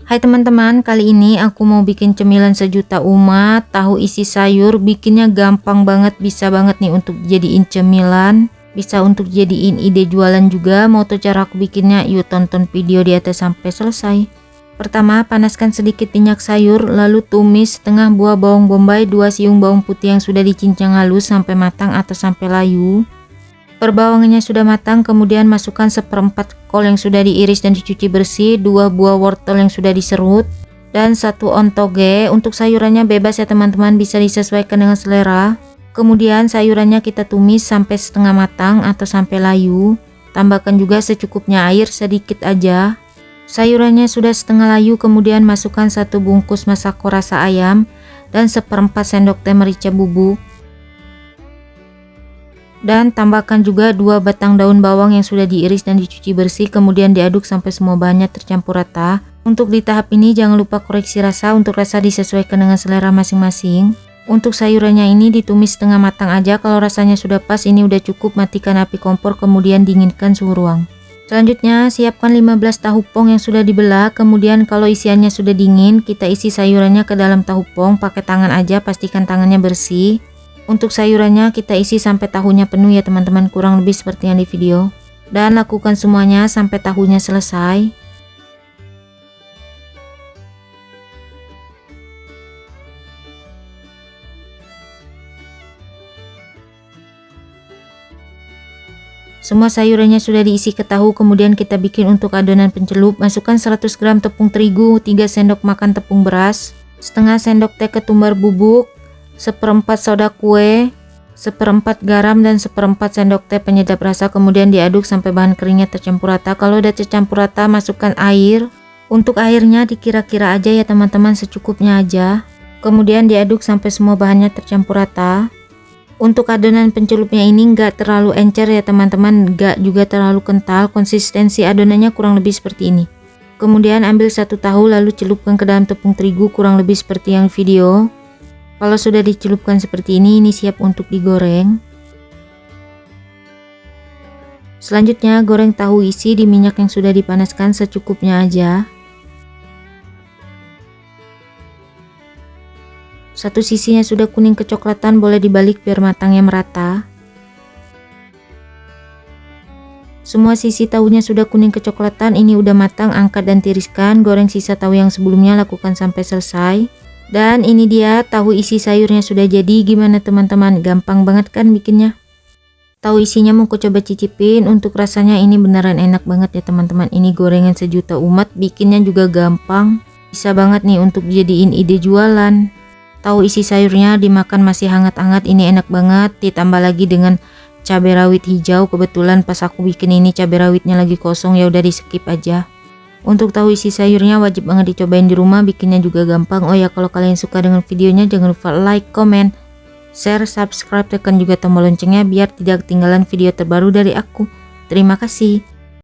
Hai teman-teman, kali ini aku mau bikin cemilan sejuta umat, tahu isi sayur. Bikinnya gampang banget, bisa banget nih untuk jadiin cemilan, bisa untuk jadiin ide jualan juga. Mau tahu cara aku bikinnya? Yuk tonton video di atas sampai selesai. Pertama, panaskan sedikit minyak sayur, lalu tumis setengah buah bawang bombay, 2 siung bawang putih yang sudah dicincang halus sampai matang atau sampai layu. Perbawangannya sudah matang, kemudian masukkan 1/4 kol yang sudah diiris dan dicuci bersih, 2 buah wortel yang sudah diserut, dan 1 on toge. Untuk sayurannya bebas ya teman-teman, bisa disesuaikan dengan selera. Kemudian sayurannya kita tumis sampai setengah matang atau sampai layu. Tambahkan juga secukupnya air, sedikit aja. Sayurannya sudah setengah layu, kemudian masukkan 1 bungkus masako rasa ayam dan 1/4 sendok teh merica bubuk. Dan tambahkan juga 2 batang daun bawang yang sudah diiris dan dicuci bersih, kemudian diaduk sampai semua bahannya tercampur rata. Untuk di tahap ini jangan lupa koreksi rasa, untuk rasa disesuaikan dengan selera masing-masing. Untuk sayurannya ini ditumis setengah matang aja, kalau rasanya sudah pas ini udah cukup, matikan api kompor kemudian dinginkan suhu ruang. Selanjutnya siapkan 15 tahu pong yang sudah dibelah, kemudian kalau isiannya sudah dingin kita isi sayurannya ke dalam tahu pong, pakai tangan aja, pastikan tangannya bersih. Untuk sayurannya kita isi sampai tahunya penuh ya teman-teman, kurang lebih seperti yang di video. Dan lakukan semuanya sampai tahunya selesai. Semua sayurannya sudah diisi ke tahu, kemudian kita bikin untuk adonan pencelup. Masukkan 100 gram tepung terigu, 3 sendok makan tepung beras, setengah sendok teh ketumbar bubuk, 1/4 soda kue, 1/4 garam, dan 1/4 sendok teh penyedap rasa. Kemudian diaduk sampai bahan keringnya tercampur rata. Kalau udah tercampur rata masukkan air. Untuk airnya dikira-kira aja ya teman-teman, secukupnya aja. Kemudian diaduk sampai semua bahannya tercampur rata. Untuk adonan pencelupnya ini enggak terlalu encer ya teman-teman, enggak juga terlalu kental. Konsistensi adonannya kurang lebih seperti ini. Kemudian ambil 1 tahu lalu celupkan ke dalam tepung terigu, kurang lebih seperti yang video. Kalau sudah dicelupkan seperti ini siap untuk digoreng. Selanjutnya goreng tahu isi di minyak yang sudah dipanaskan secukupnya aja. Satu sisinya sudah kuning kecoklatan, boleh dibalik biar matangnya merata. Semua sisi tahunya sudah kuning kecoklatan, ini udah matang, angkat dan tiriskan. Goreng sisa tahu yang sebelumnya, lakukan sampai selesai. Dan ini dia tahu isi sayurnya sudah jadi. Gimana teman-teman, gampang banget kan bikinnya? Tahu isinya mau aku coba cicipin. Untuk rasanya ini beneran enak banget ya teman-teman. Ini gorengan sejuta umat, bikinnya juga gampang, bisa banget nih untuk jadiin ide jualan. Tahu isi sayurnya dimakan masih hangat-hangat, ini enak banget. Ditambah lagi dengan cabai rawit hijau, kebetulan pas aku bikin ini cabai rawitnya lagi kosong, ya udah di skip aja. Untuk tahu isi sayurnya wajib banget dicobain di rumah, bikinnya juga gampang. Oh ya, kalau kalian suka dengan videonya jangan lupa like, comment, share, subscribe, tekan juga tombol loncengnya biar tidak ketinggalan video terbaru dari aku. Terima kasih.